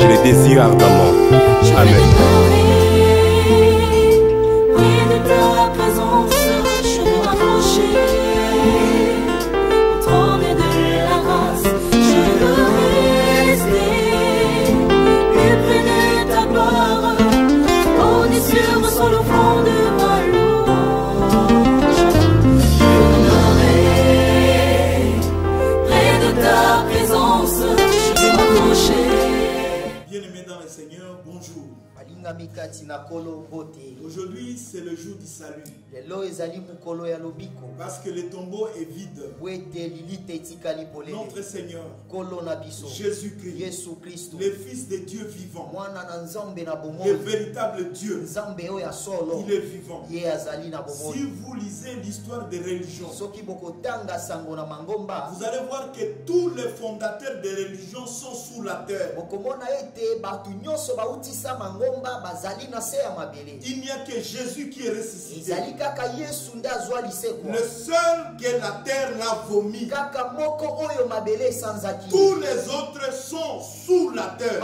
Je le désire ardemment. Amen. Bien-aimés dans le Seigneur, bonjour. Aujourd'hui, c'est le jour du salut. Parce que le tombeau est vide. Notre Seigneur, Jésus-Christ, le Fils de Dieu vivant, le véritable Dieu, il est vivant. Si vous lisez l'histoire des religions, vous allez voir que tous les fondateurs des religions sont sous la terre. Il n'y a que Jésus qui est ressuscité. Le seul que la terre l'a vomi. Tous les autres sont sous la terre.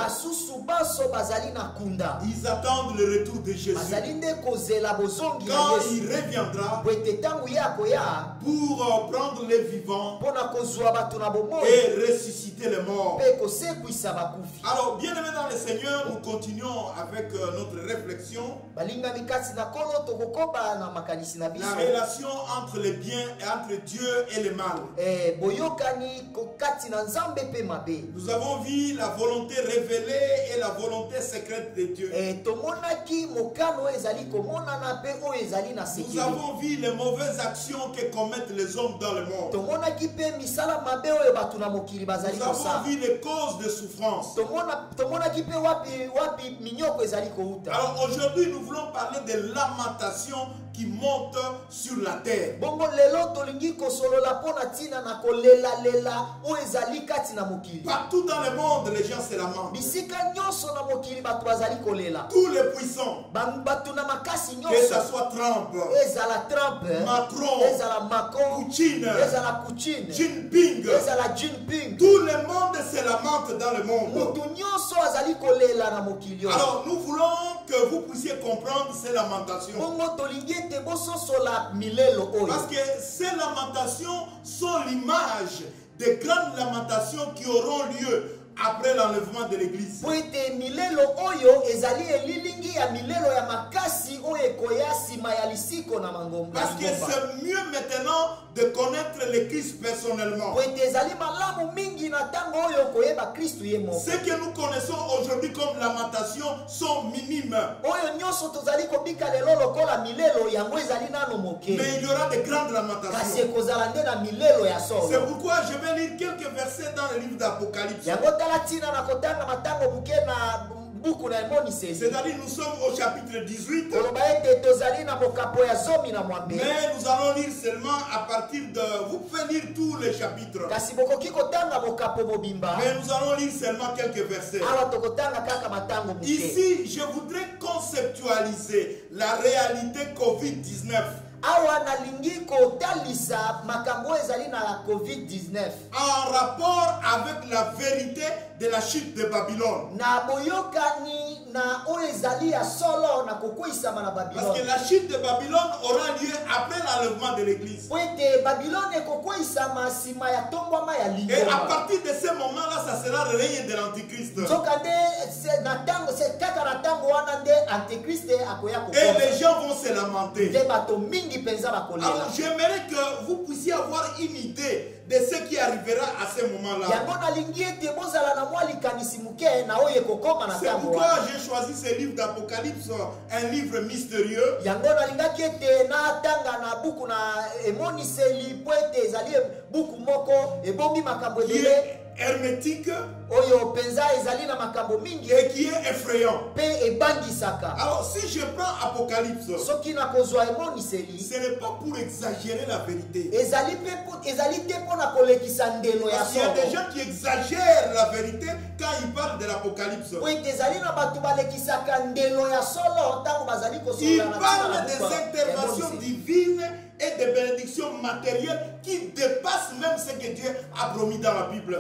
Ils attendent le retour de Jésus. Quand il reviendra pour prendre les vivants et ressusciter les morts. Alors, bien aimés dans le Seigneur, nous continuons avec notre réflexion. La relation entre le bien et entre Dieu et le mal. Nous avons vu la volonté révélée et la volonté secrète de Dieu. Nous avons vu les mauvaises actions que commettent les hommes dans le monde. Nous avons vu les causes de souffrance. Alors aujourd'hui, nous voulons parler de lamentation qui monte sur la terre. Partout dans le monde, les gens se lamentent. Tous les puissants, que ce soit Trump, Macron, Poutine, Jinping, tout le monde se lamente dans le monde. Alors nous voulons que vous puissiez comprendre ces lamentations. Parce que ces lamentations sont l'image des grandes lamentations qui auront lieu après l'enlèvement de l'église. Parce que c'est mieux maintenant de connaître le Christ personnellement. Ce que nous connaissons aujourd'hui comme lamentation sont minimes. Mais il y aura de grandes lamentations. C'est pourquoi je vais lire quelques versets dans le livre d'Apocalypse. C'est-à-dire nous sommes au chapitre 18. Mais nous allons lire seulement à partir de... Vous pouvez lire tous les chapitres. Mais nous allons lire seulement quelques versets. Ici, je voudrais conceptualiser la réalité Covid-19. En rapport avec la vérité de la chute de Babylone. Parce que la chute de Babylone aura lieu après l'enlèvement de l'église. Et à partir de ce moment-là, ça sera le règne de l'Antichrist. Et les gens vont se lamenter. Alors j'aimerais que vous puissiez avoir une idée de ce qui arrivera à ce moment-là. C'est pourquoi j'ai choisi ce livre d'Apocalypse, un livre mystérieux. Qui est hermétique et qui est effrayant. Alors si je prends Apocalypse, ce n'est pas pour exagérer la vérité. Parce qu'il y a des gens qui exagèrent la vérité quand ils parlent de l'Apocalypse. Ils parlent des interventions divines et des bénédictions matérielles qui dépassent même ce que Dieu a promis dans la Bible.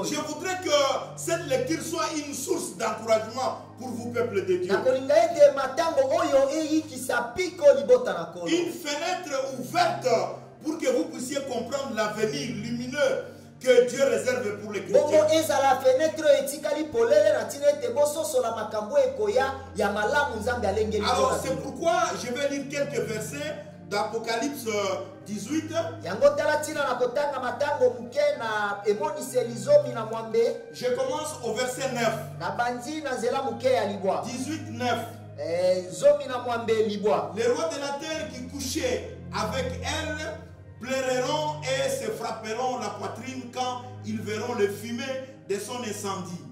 Je voudrais que cette lecture soit une source d'encouragement pour vous, peuple de Dieu. Une fenêtre ouverte pour que vous puissiez comprendre l'avenir lumineux que Dieu réserve pour les chrétiens. Alors c'est pourquoi je vais lire quelques versets d'Apocalypse 18. Je commence au verset 9. 18, 9. Les rois de la terre qui couchaient avec elle pleureront et se frapperont la poitrine quand ils verront le fumée de son incendie.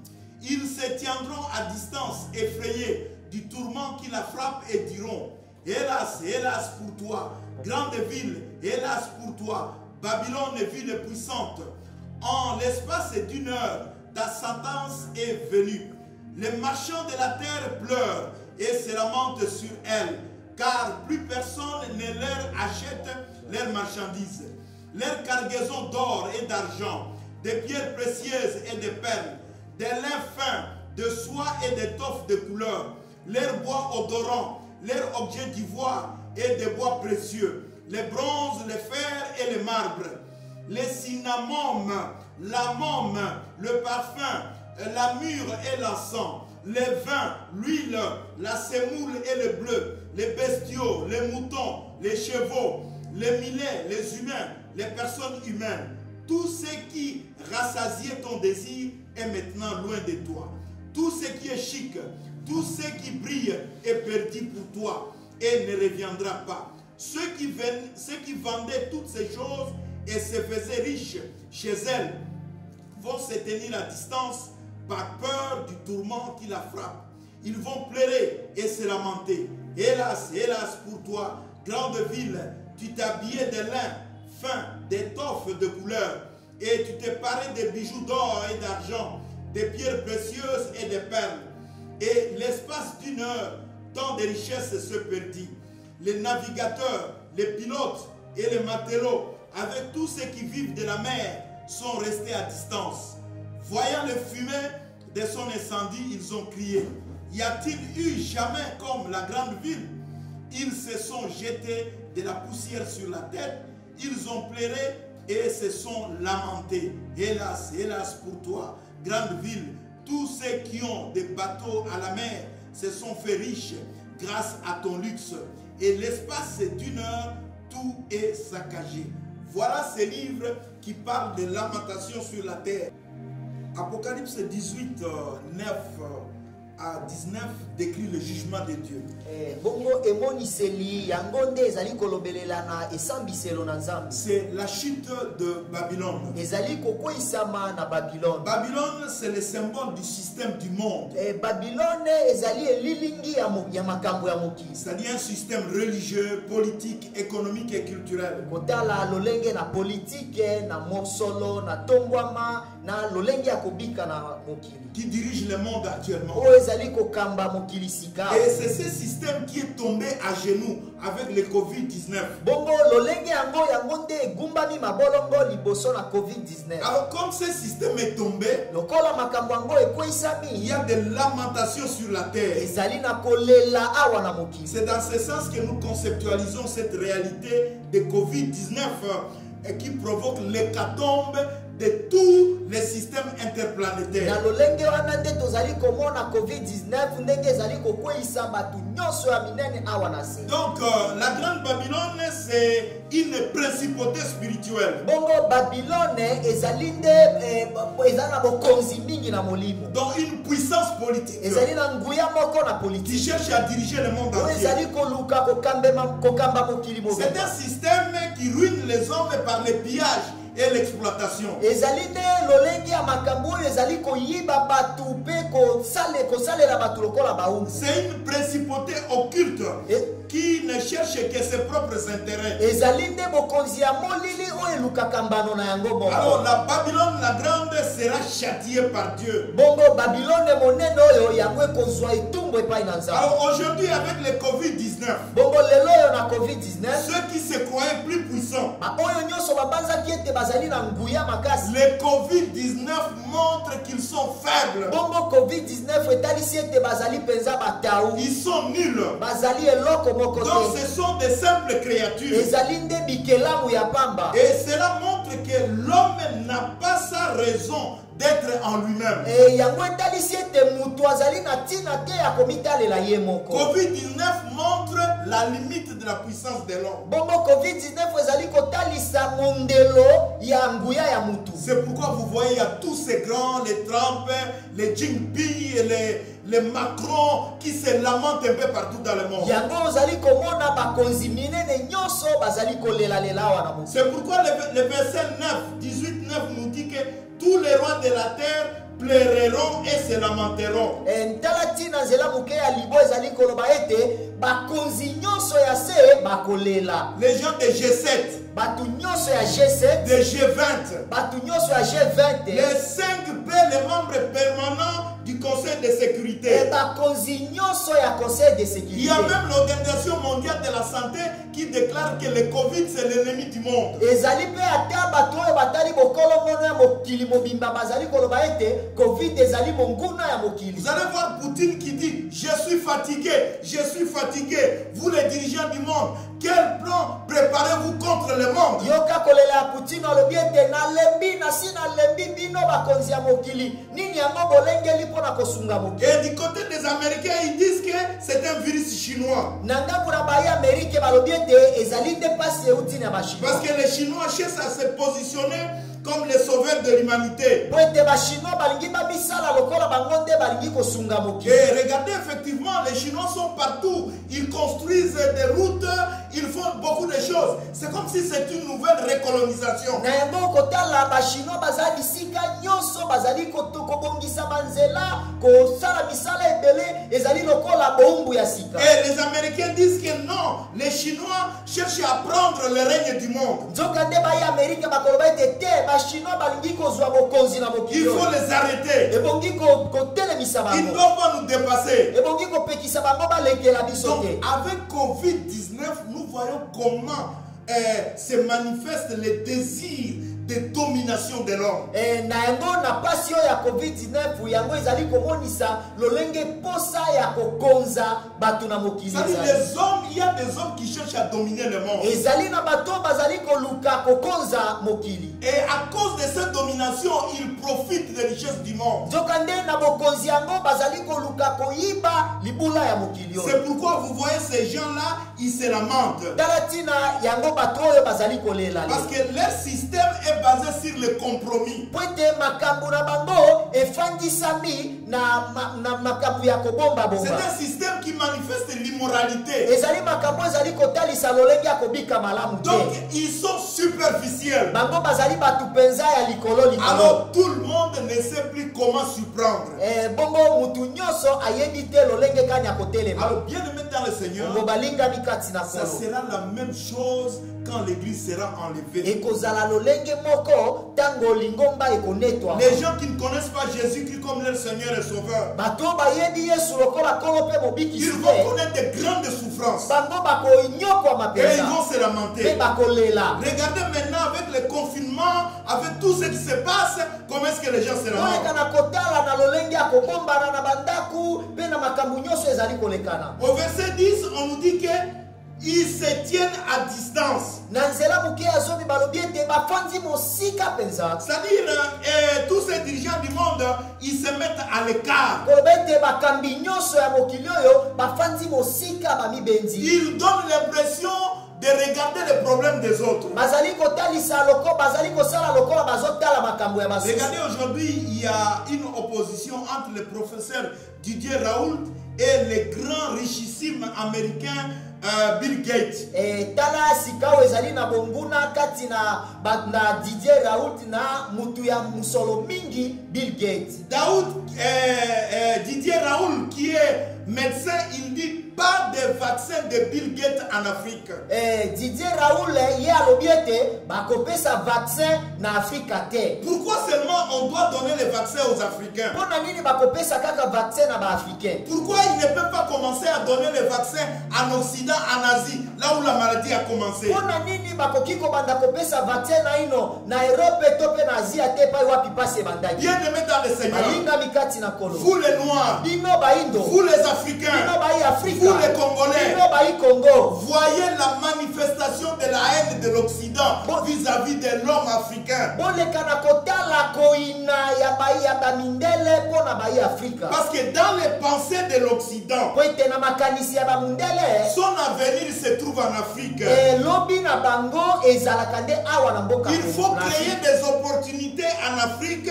Ils se tiendront à distance, effrayés du tourment qui la frappe, et diront: hélas, hélas pour toi, grande ville, hélas pour toi, Babylone, ville puissante. En l'espace d'une heure, ta sentence est venue. Les marchands de la terre pleurent et se lamentent sur elle, car plus personne ne leur achète leurs marchandises. Leurs cargaisons d'or et d'argent, de pierres précieuses et de perles, de lin fin, de soie et d'étoffes de couleur, leurs bois odorants, leurs objets d'ivoire et de bois précieux, les bronzes, les fers et les marbres, les cinnamome, la môme, le parfum, la myrrhe et l'encens, les vins, l'huile, la semoule et le bleu, les bestiaux, les moutons, les chevaux, les millets, les humains, les personnes humaines. Tout ce qui rassasiait ton désir est maintenant loin de toi. Tout ce qui est chic, tout ce qui brille est perdu pour toi et ne reviendra pas. Ceux qui vendaient toutes ces choses et se faisaient riches chez elles vont se tenir à distance par peur du tourment qui la frappe. Ils vont pleurer et se lamenter. Hélas, hélas pour toi, grande ville, tu t'habillais de lin fin, d'étoffes de couleur, et tu t'es paré de bijoux d'or et d'argent, de pierres précieuses et de perles. Et l'espace d'une heure, tant de richesses se perdit. Les navigateurs, les pilotes et les matelots, avec tous ceux qui vivent de la mer, sont restés à distance. Voyant le fumée de son incendie, ils ont crié: y a-t-il eu jamais comme la grande ville? Ils se sont jetés de la poussière sur la tête, ils ont pleuré et se sont lamentés. Hélas, hélas pour toi, grande ville, tous ceux qui ont des bateaux à la mer se sont fait riches grâce à ton luxe. Et l'espace d'une heure, tout est saccagé. Voilà ces livres qui parlent de lamentation sur la terre. Apocalypse 18, 9 à 19 décrit le jugement de Dieu. C'est la chute de Babylone. Babylone, c'est le symbole du système du monde. C'est-à-dire un système religieux, politique, économique et culturel. Qui dirige le monde actuellement. Et c'est ce système qui est tombé à genoux avec le Covid-19. Alors comme ce système est tombé, il y a des lamentations sur la terre. C'est dans ce sens que nous conceptualisons cette réalité de Covid-19 qui provoque l'hécatombe de tous les systèmes interplanétaires. Donc la grande Babylone, c'est une principauté spirituelle. Donc une puissance politique qui cherche à diriger le monde entier. C'est un système qui ruine les hommes par le pillage et l'exploitation. C'est une principauté occulte qui ne cherche que ses propres intérêts. Alors la Babylone la grande sera châtiée par Dieu. Alors aujourd'hui avec le Covid-19, ceux qui se croyaient plus puissants, le Covid-19 montre qu'ils sont faibles. Ils sont nuls. Donc ce sont des simples créatures. Et cela montre que l'homme n'a pas sa raison d'être en lui-même. Covid-19 montre la limite de la puissance de l'homme. C'est pourquoi vous voyez, il y a tous ces grands, les Trump, les Jinping et les Macron qui se lamentent un peu partout dans le monde. C'est pourquoi le verset 18-9 nous dit que tous les rois de la terre pleureront et se lamenteront. Les gens de G7, de G20, les 5 les membres permanents du Conseil de sécurité. Il y a même l'Organisation mondiale de la santé qui déclare que le Covid c'est l'ennemi du monde. Vous allez voir Poutine qui dit je suis fatigué, vous les dirigeants du monde, quel plan préparez-vous contre le monde? Et du côté des Américains, ils disent que c'est un virus chinois. Parce que les Chinois cherchent à se positionner comme les sauveurs de l'humanité. Et regardez, effectivement, les Chinois sont partout. Ils construisent des routes, ils font beaucoup de choses. C'est comme si c'était une nouvelle recolonisation. Et les Américains disent que non, les Chinois cherchent à prendre le règne du monde. Il faut les arrêter. Ils ne doivent pas nous dépasser. Donc avec Covid-19, nous voyons comment se manifestent les désirs de domination de l'homme. Les hommes, il y a des hommes qui cherchent à dominer le monde. Et à cause de cette domination, ils profitent des richesses du monde. C'est pourquoi vous voyez ces gens-là, ils se lamentent. Parce que leur système est basé sur le compromis. C'est un système qui manifeste l'immoralité. Donc ils sont superficiels. Alors tout le monde ne sait plus comment s'y prendre. Alors bien aimé dans le Seigneur, ça sera la même chose quand l'église sera enlevée. Les gens qui ne connaissent pas Jésus-Christ comme leur Seigneur et Sauveur, ils vont connaître de grandes souffrances. Et ils vont se lamenter. Regardez maintenant avec le confinement, avec tout ce qui se passe, comment est-ce que les gens se lamentent. Au verset 10, on nous dit que ils se tiennent à distance. C'est-à-dire, tous ces dirigeants du monde, ils se mettent à l'écart. Ils donnent l'impression de regarder les problèmes des autres. Regardez, aujourd'hui, il y a une opposition entre le professeur Didier Raoult et le grand richissime américain Bill Gates. Didier Raoult qui est médecin, il dit pas de vaccin de Bill Gates en Afrique. Didier Raoul ye alobiete bakopesa vaccin na Afrika te. Pourquoi seulement on doit donner les vaccins aux Africains? Pona nini bakopesa kaka vaccin na ba africain? Pourquoi il ne peut pas commencer à donner les vaccins en Occident, en Asie, là où la maladie a commencé? Pona nini bakoki ko banda kopesa vaccin na ino na Europe tope na Asia te pa wapi passe bandaki? Bien-aimés dans le Seigneur, vous les Noirs, vous les Africains, vous les Congolais, voyez la manifestation de la haine de l'Occident vis-à-vis de l'homme africain. Parce que dans les pensées de l'Occident, son avenir se trouve en Afrique. Il faut créer des opportunités en Afrique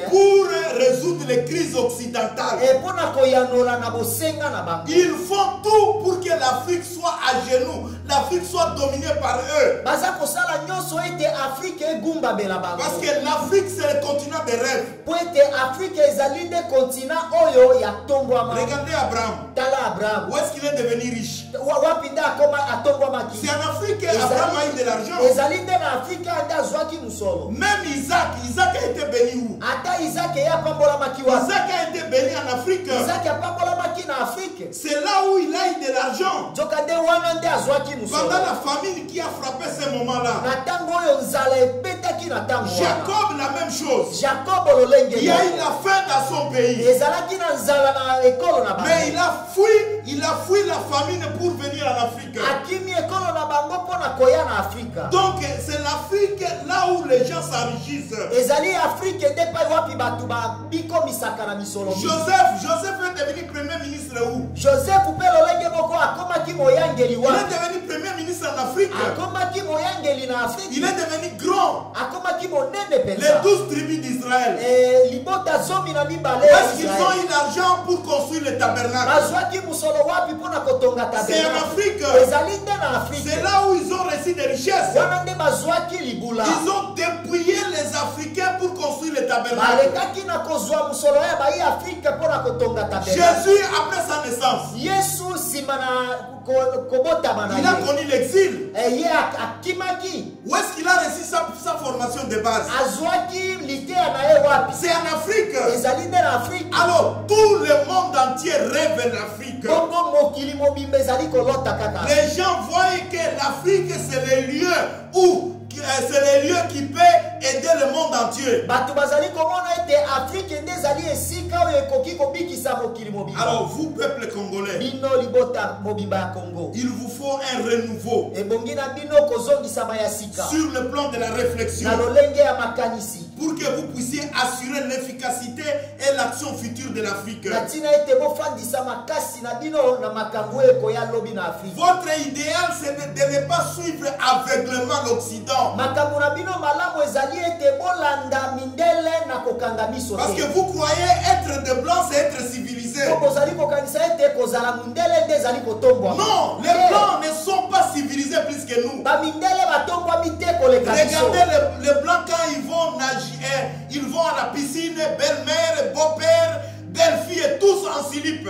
pour résoudre les crises occidentales. Ils font tout pour que l'Afrique soit à genoux, l'Afrique soit dominée par eux. Parce que l'Afrique c'est le continent des rêves. Regardez Abraham. Où est-ce qu'il est devenu riche? C'est en Afrique qu'Abraham a eu de l'argent. Même Isaac a été béni où? Isaac a été béni en Afrique. C'est là où il a eu de l'argent. Pendant la famine qui a frappé ce moment-là. Jacob, la même chose. Il y a eu la faim dans son pays. Mais il a fui la famine pour venir en Afrique. Donc c'est l'Afrique là où les gens s'enrichissent. Joseph est devenu premier ministre où? Il est devenu premier ministre en Afrique. Il est devenu grand. Les 12 tribus d'Israël. Est-ce qu'ils ont eu l'argent pour construire le tabernacle? C'est en Afrique. C'est là où ils ont reçu des richesses. Ils ont dépouillé les Africains pour construire le tabernacle. Jésus, après sa naissance, il a connu l'exil. Où est-ce qu'il a reçu sa formation de base? C'est en Afrique. Alors, tout le monde entier rêve l'Afrique. Les gens voient que l'Afrique, c'est le lieu où c'est le lieu qui peut aider le monde entier. Alors vous, peuple congolais, il vous faut un renouveau sur le plan de la réflexion pour que vous puissiez assurer l'efficacité et l'action future de l'Afrique. Votre idéal, c'est de ne pas suivre aveuglément l'Occident. Parce que vous croyez être de blanc, c'est être civilisé. Non, les blancs ne sont pas civilisés plus que nous. Regardez les blancs quand ils vont nager, ils vont à la piscine, belle-mère, beau-père, belle-fille et tous en slip.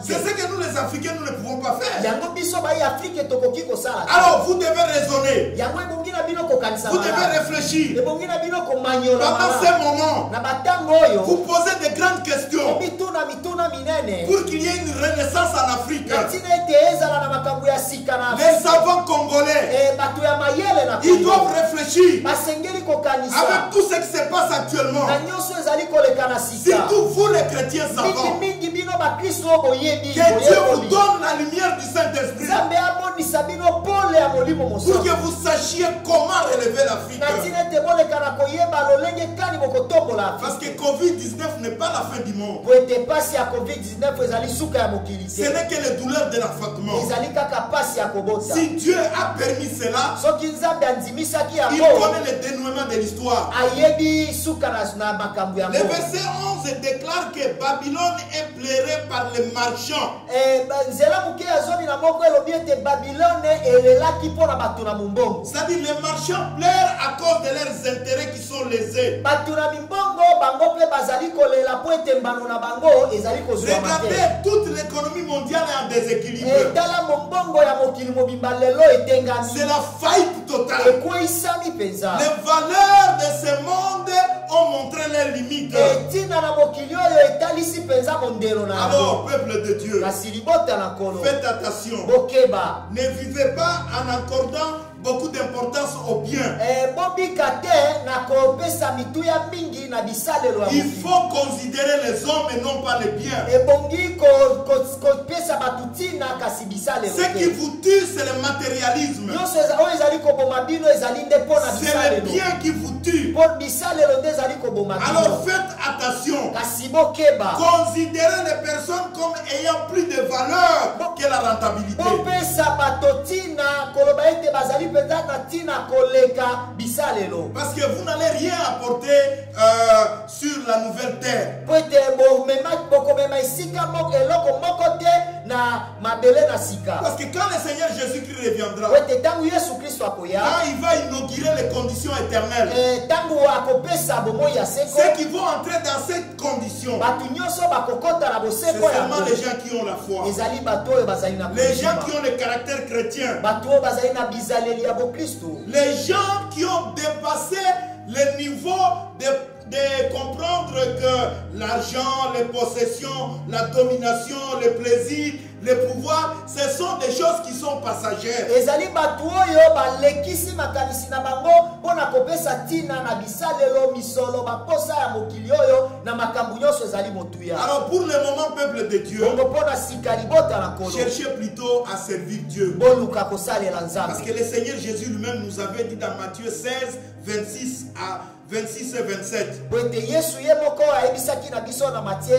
C'est ce que nous les Africains nous ne pouvons pas faire. Alors vous devez raisonner. Vous devez réfléchir. Pendant ce moment, vous posez de grandes questions pour qu'il y ait une renaissance en Afrique. Les savants congolais, ils doivent réfléchir avec tout ce qui se passe actuellement. Surtout vous les chrétiens savants, que Dieu vous donne la lumière du Saint-Esprit pour que vous sachiez comment relever l'Afrique. Parce que Covid-19 n'est pas la fin du monde. Ce n'est que les douleurs de l'enfantement. Si Dieu a permis cela, il connaît le dénouement de l'histoire. Le verset 11 déclare que Babylone est pleurée par les marchands. nzela moke ya zomi na moko elobi ete Babylone elelaki mpo na bato na mombongo. C'est-à-dire les marchands pleurent à cause de leurs intérêts qui sont lésés. Bato na mimbongo bango mpe bazali kolela po ete mbano na bango ezali kozwa Regardez, mate. toute l'économie mondiale est en déséquilibre. Tala mombongo ya mokili mobimba lelo etengami. C'est la faillite totale. Ekweyisami mpenza. Les valeurs de ce monde ont montré leurs limites. Etina na mokili oyo etalisi mpenza mondelo na yango. Alors, peuple de Dieu, Kasi libota na kolo. faites attention. Bokeba. Ne vivez pas en accordant beaucoup d'importance au bien. Bobika te na kopesa mituya mingi na bisalelo ya Il mokili. faut considérer les hommes et non pas les biens. Ebongi kopesa bato tina kasi bisalelo Ce qui te. vous tue, c'est le matérialisme. Nyonso oyo ezali koboma bino ezali nde mpo na C'est le bisalelo. bien qui vous tue. Mpo bisalelo nde ezali koboma Alors bino. faites attention. Kasi bokeba. Considérez les personnes comme ayant plus de valeur que la rentabilité. Bopesa bato tina koloba ete bazali mpenza na tina koleka bisalelo. Parce que vous n'allez rien apporter sur la nouvelle terre. Po ete bokomema esika moko eloko moko te na mabele na sika. Parce que quand le Seigneur Jésus-Christ reviendra, Po ete ntango Yesu Kristo akoya, quand il va inaugurer les conditions éternelles, ntango akopesa bomoi ya seko, ceux qui vont entrer dans cette condition, bato nyonso bakokota na c'est boseko seulement yango. les gens qui ont la foi. Ezali bato oyo bazali na Les gens kondima. qui ont le caractère chrétien. Bato oyo bazali na bizaleli ya bokristo. Les gens qui ont dépassé le niveau de comprendre que l'argent, les possessions, la domination, le plaisir, le pouvoir, ce sont des choses qui sont passagères. Ezali bato oyo balekisi makanisi na bango mpona kopesa tina na bisalelo misolo baposa ya mokili oyo na makambo nyonso ezali motuya. Alors pour le moment, peuple de Dieu, Bongo mpona sika libota na kolo. cherchez plutôt à servir Dieu. Boluka kosalela Parce nzambe. que le Seigneur Jésus lui-même nous avait dit dans Matthieu 16, 26 et 27. Po ete Yesu ye moko ayebisaki na biso na Matie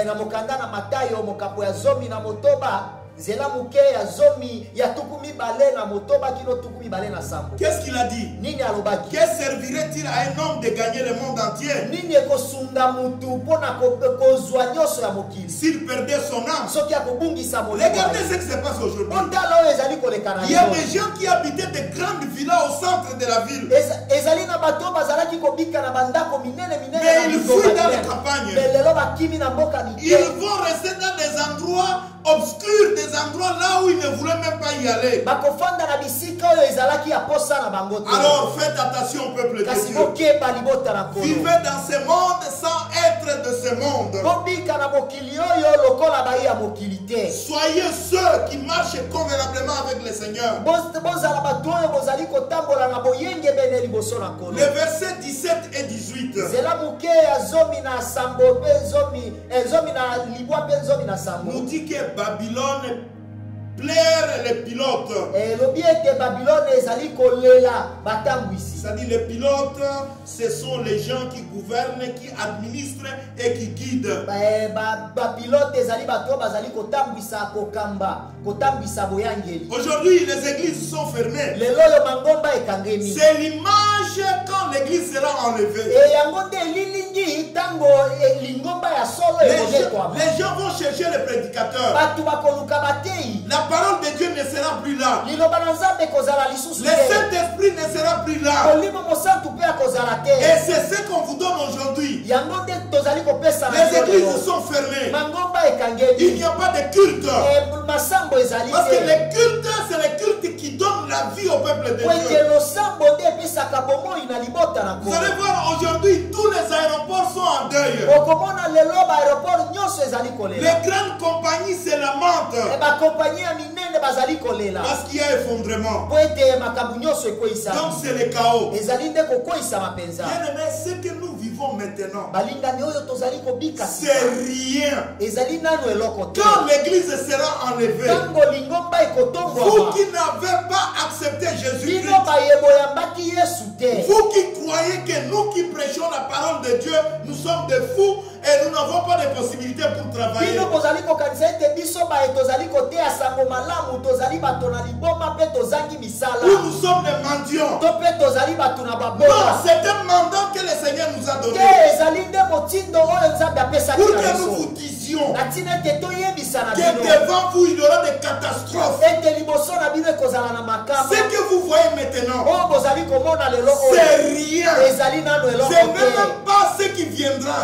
na mokanda na Matayo mokapo ya zomi na motoba nzela moke ya zomi ya tukumi bale na motoba kino tukumi bale na sambo. Qu'est-ce qu'il a dit? Nini alobaki? Que servirait-il à un homme de gagner le monde entier Nini ekosunga mutu mpona kozwa nyonso ya mokili s'il perdait son âme? soki akobungisa molimo. Regardez ce qui se passe aujourd'hui. Otala oyo ezali koleka na Il y a lelo. des gens qui habitaient de grandes villas au centre de la ville. Ezali na bato oyo bazalaki kobika na bandako minene minene Mais na ils bitonga fuient dans les minene. campagnes. Mais lelo bakimi na mboka Ils mike. vont rester dans des endroits obscurs, des endroits là où ils ne voulaient même pas y aller. Bakofanda na bisika oyo ezalaki ya posa na bango te. Alors faites attention, peuple de Kasi Dieu. bokeba libota na kolo. Vivez dans ce monde sans être de ce monde. Bobika na mokili oyo lokola bai ya mokili te. Soyez ceux qui marchent convenablement avec le Seigneur. Bozala bato oyo bozali kotambola na boyenge bene liboso na kolo. Les versets 17 et 18 Zela moke ya zomi na sambo pe zomi na libwa pe zomi na sambo. nous dit que Babylone plaire les pilotes. Lobi ete Babylone ezali kolela batambwisi. C'est-à-dire les pilotes, ce sont les gens qui gouvernent, qui administrent et qui guident. Bapilote ezali bato bazali kotambwisa kotambwisa boyangeli. Aujourd'hui, les églises sont fermées. Lelo yo mangomba ekangemi. C'est l'image quand l'église sera enlevée. Yango nde lilingi tango lingomba ya solo ekozekwa. Les gens vont chercher les prédicateurs. Bato bakoluka batei. La parole de Dieu ne sera plus là. Liloba na Nzambe kozala lisusu Le Saint-Esprit ne sera plus là. Molimo mosantu pe akozala te. Et c'est ce qu'on vous donne aujourd'hui. Yango nde tozali kopesa na Les églises sont fermées. mangomba ekangemi. Il n'y a pas de culte. Masambo ezali Parce que te. les cultes, c'est les cultes qui donnent la vie au peuple de Po ete Dieu. losambo nde epesaka bomoi na libota na Vous kolo. allez voir aujourd'hui, tous les aéroports sont en deuil. okomona lelo baaéroport nyonso ezali kolela. Les grandes compagnies se lamentent bakompani ya minene bazali kolela. parce qu'il y a effondrement. Po ete makambo nyonso ekoyisa. Donc c'est le chaos. ezali nde kokweyisa mapenza. Bien aimé, ce que nous vivons maintenant, balingani oyo tozali kobika c'est rien. ezali nano eloko te. Quand l'église sera enlevée, ntango lingomba vous ekotongwama qui n'avez pas accepté Jésus-Christ, bino bayeboyambaki yesu te. vous qui croyez que nous qui prêchons la parole de Dieu, nous sommes des fous et nous n'avons pas de possibilité pour travailler. bino bozali kokanisa ete biso baye tozali koteya sango malamu tozali bato na liboma mpe tozangi misala Ou nous sommes des mendiants. to mpe tozali bato na Non, babola c'est un mandat que le Seigneur nous a donné te ezali nde motindo oyo nzambe apesaki pour na que nous biso vous disions vision. na tina ete toyebisa na Que bino devant vous, il y aura des catastrophes. ete liboso na bino ekozala na makambo Ce que vous voyez maintenant, oyo bozali komona lelo c'est oyo rien. ezali nano eloko C'est te même pas ce qui viendra.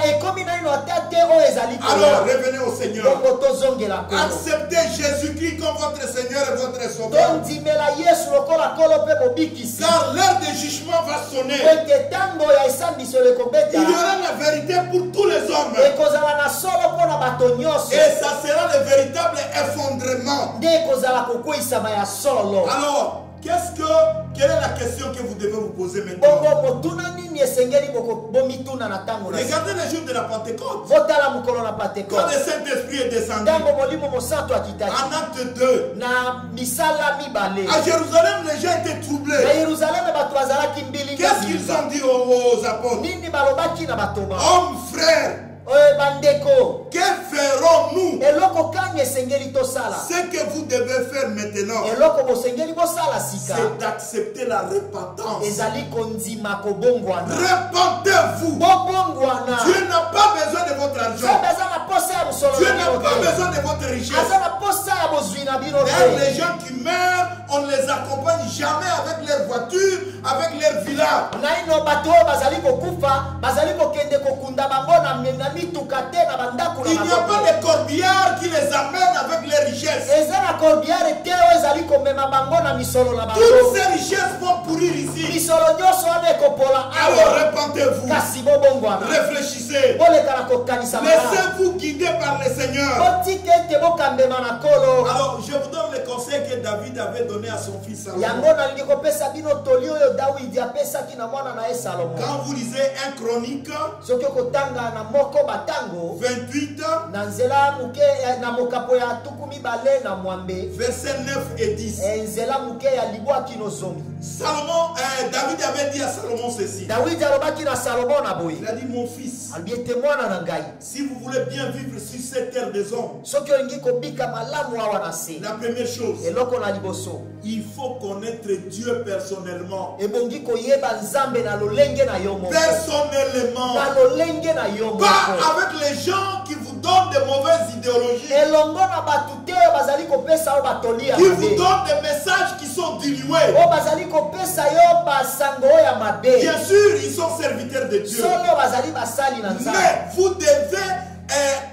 ekomi naino ata te oyo ezali Alors, koya revenez au Seigneur. bongo tozongela nkolo Acceptez Jésus-Christ comme votre Seigneur et votre Sauveur. tondimela yesu lokola nkolo mpe mobikisi Car l'heure de jugement va sonner. ete ntango ya esambiselo Il y ekobetala aura la vérité pour tous les hommes. ekozala na solo mpo na bato nyonso Et ça sera le véritable effondrement. nde ekozala kokweyisama ya solo Alors, quelle est la question que vous devez vous poser maintenant? bongo motuna nini esengeli bomituna na ntango na Regardez le jour de la Pentecôte. botala mokolo na Quand pentekote le Saint-Esprit est descendu ntango molimo mosantu akitaki en acte 2, na misala mibale à Jérusalem, les gens étaient na troublés. yerusaleme bato bazalaki mbilinga Qu'est-ce qu'ils ont dit aux apôtres? nini balobaki na batoma Hommes, frères, oyo bandeko que ferons-nous? eloko kani esengeli tosala Ce que vous devez faire maintenant, eloko bosengeli bosala sika c'est d'accepter la repentance. ezali kondima kobongwana Repentez-vous. bobongwana Dieu n'a pas besoin de votre argent. nzambe aza na posa ya mosolo Dieu na n'a bino pas te besoin de votre richesse. aza na posa ya bozwi na bino Même te les gens qui meurent, on ne les accompagne jamais avec leur voiture, avec leur villa. naino bato oyo bazali kokufa bazali kokende kokunda bango na mituka te na bandako Il na n'y a bango pas te de corbillard qui les amène avec leurs richesses. eza na corbiare te oyo ezali komema bango na misolo na Toutes bango ces richesses vont pourrir ici. misolo nyonso wana ekopola Alors awa repentez-vous. kasi bobongwana Réfléchissez. boleka na kokanisa malamu Laissez-vous guider par le Seigneur. botika ete bokambema na nkolo Alors je vous donne le conseil que David avait donné à son fils Salomon. yango nalingi kopesa bino toli oyo dawidi apesaki na mwana na ye salomo Quand vous lisez 1 Chronique soki okotanga na moko batango 28, na nzela moke na mokapo ya tuku mibale na mwambe versets 9 et 10. nzela moke ya libwaki nozomi David avait dit à Salomon ceci. dawidi alobaki na salomo na boye Il a dit, mon fils, alobi ete mwana na ngai si vous voulez bien vivre sur cette terre des hommes, soki olingi kobika malamu awa na se la première chose, eloko na liboso il faut connaître Dieu personnellement. ebongi koyeba nzambe na lolenge na yo moko Personnellement. na lolenge na yo Pas moko avec les gens qui vous donnent de mauvaises idéologies, elongo na bato te oyo bazali kopesa yo batoli ya qui vous mabe donnent des messages qui sont dilués. oyo bazali kopesa yo basango oyo ya mabe Bien sûr, ils sont serviteurs de Dieu. solo bazali basali na nzambe Mais vous devez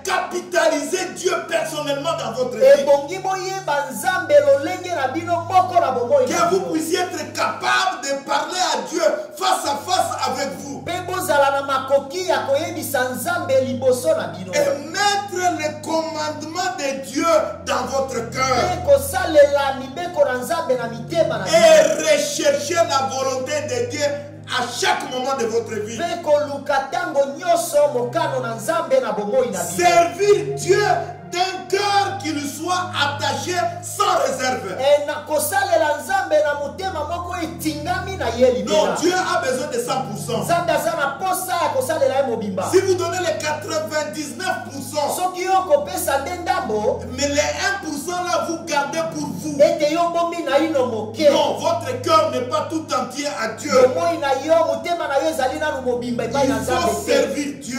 capitaliser Dieu personnellement dans votre vie. ebongi boyeba nzambe lolenge na bino moko na bomoi na Que vous bino puissiez être capable de parler à Dieu face à face avec vous. mpe bozala na makoki ya koyebisa nzambe liboso na bino Et mettre les commandements de Dieu dans votre cœur. mpe kosalela mibeko na nzambe na mitema na bino Et rechercher la volonté de Dieu à chaque moment de votre vie. mpe koluka ntango nyonso mokano na nzambe na bomoi na bino Servir Dieu d'un cœur qui lui soit attaché sans réserve. na kosalela nzambe na motema moko etingami na ye Non, libela Dieu a besoin de 100%. nzambe aza na posa ya kosalela ye mobimba Si vous donnez les 99%, soki yo kopesa nde ndambo mais les 1% là, vous gardez pour vous. ete yo bombi na ino moke Non, votre cœur n'est pas tout entier à Dieu. bomoi na yo motema na yo ezali nanu mobimba epai Il na nzambe faut te servir Dieu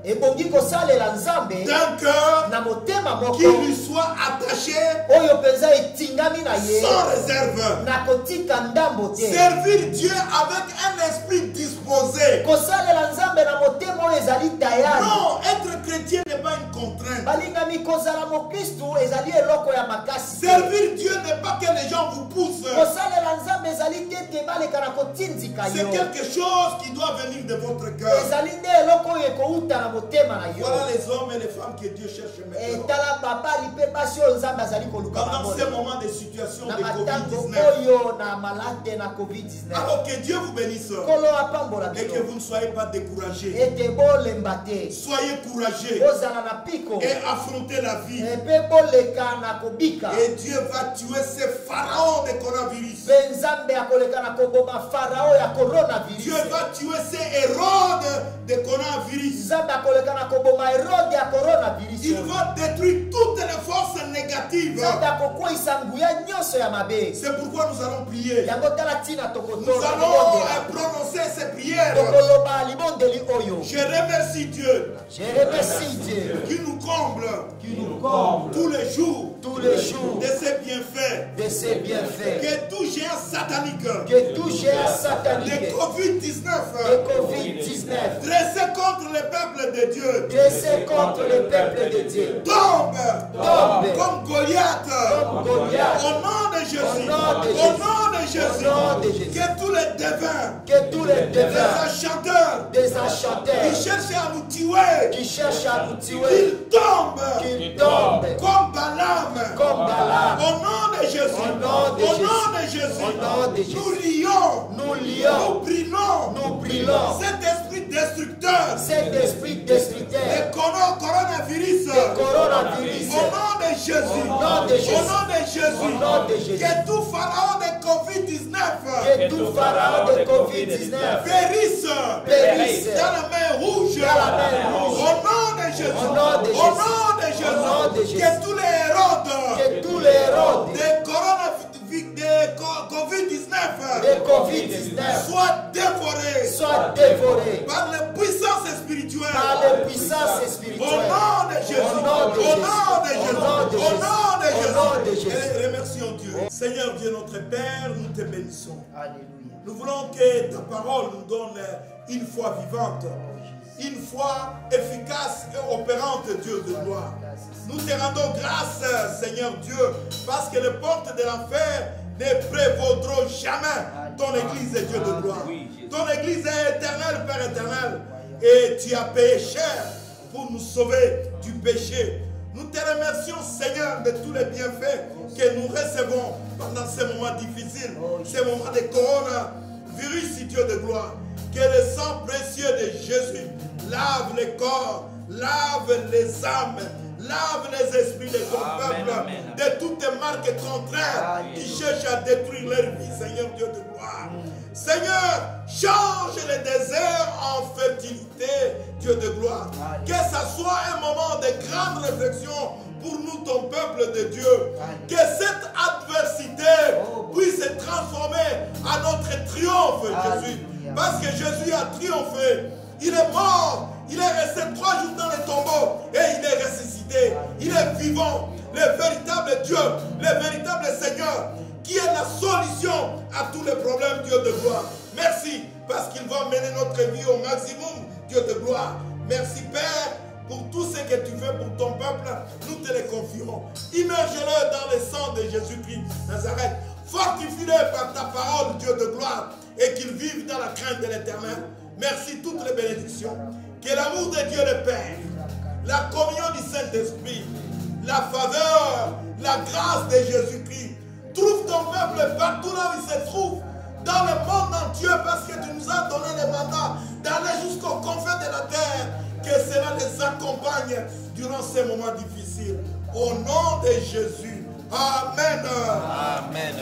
ebongi kosalela nzambe d'un cœur na motema moko qui lui soit attaché oyo mpenza etingami na ye sans réserve. na kotika ndambo te Servir Dieu avec un esprit disposé. kosalela nzambe na motema oyo ezali tayari Non, être chrétien n'est pas une contrainte. balingami kozala mokristu ezali eloko ya makasi te. Servir Dieu n'est pas que les gens vous poussent. kosalela nzambe ezali te ete baleka na kotindika C'est yo quelque chose qui doit venir de votre cœur. ezali nde eloko oyo ekouta na motema na yo Voilà les hommes et les femmes que Dieu cherche maintenant. etala babali mpe basi oyo nzambe azali koluka Pendant bango ces moments de situation na de matango Covid-19. oyo na malade na covid-19 Alors que Dieu vous bénisse kolo apambola et que bino vous ne soyez pas découragés. ete bolemba te Soyez courageux bozala na piko et affrontez la vie. mpe boleka na kobika Et Dieu va tuer ces pharaons de coronavirus. mpe nzambe akoleka na koboma farao ya Dieu coronavirus va tuer ces Hérodes de coronavirus. nzambe akoleka na koboma herode ya coronavirus Il va détruire toutes les forces négatives négatives. C'est pourquoi nous allons prier. Nous allons prononcer ces prières. Je remercie Dieu. Qui nous comble tous les jours de ses bienfaits. Que tout géant satanique de Covid-19 dressé contre le peuple de Dieu tombe comme Goliath au nom de Jésus. Que tous les devins, des enchanteurs qui cherchent à nous tuer, qu'ils tombent comme Balaam. Au nom de Jésus, nous lions, cet esprit destructeur, le coronavirus, au nom de Jésus, que tout pharaon de Covid-19 périsse dans la mer rouge, au nom de Jésus, que tous les héros de Covid-19 soient dévorés par les puissances spirituelles. Au nom de Jésus. Et remercions Dieu. Seigneur Dieu notre Père, nous te bénissons. Nous voulons que ta parole nous donne une foi vivante, une foi efficace et opérante, Dieu de gloire. Nous te rendons grâce, Seigneur Dieu, parce que les portes de l'enfer ne prévaudront jamais ton Église, Dieu de gloire. Ton Église est éternelle, Père éternel, et tu as payé cher pour nous sauver du péché. Nous te remercions, Seigneur, de tous les bienfaits que nous recevons pendant ces moments difficiles, ces moments de coronavirus, Dieu de gloire. Que le sang précieux de Jésus lave les corps, lave les âmes, lave les esprits de ton peuple de toutes les marques contraires qui cherchent à détruire leur vie, Seigneur Dieu de gloire. Seigneur, change les déserts en fertilité, Dieu de gloire. Que ça soit un moment de grande réflexion pour nous, ton peuple de Dieu. Que cette adversité puisse se transformer en notre triomphe, Jésus. Parce que Jésus a triomphé. Il est mort. Il est resté 3 jours dans le tombeau et il est ressuscité. Il est vivant. Le véritable Dieu, le véritable Seigneur, qui est la solution à tous les problèmes, Dieu de gloire. Merci parce qu'il va mener notre vie au maximum, Dieu de gloire. Merci Père pour tout ce que tu fais pour ton peuple. Nous te le confions. Immerge-le dans le sang de Jésus-Christ Nazareth. Fortifie-le par ta parole, Dieu de gloire, et qu'il vive dans la crainte de l'Éternel. Merci toutes les bénédictions. Que l'amour de Dieu le Père, la communion du Saint-Esprit, la faveur, la grâce de Jésus-Christ trouve ton peuple partout là où il se trouve, dans le monde entier, parce que tu nous as donné le mandat d'aller jusqu'aux confins de la terre. Que cela les accompagne durant ces moments difficiles. Au nom de Jésus. Amen. Amen.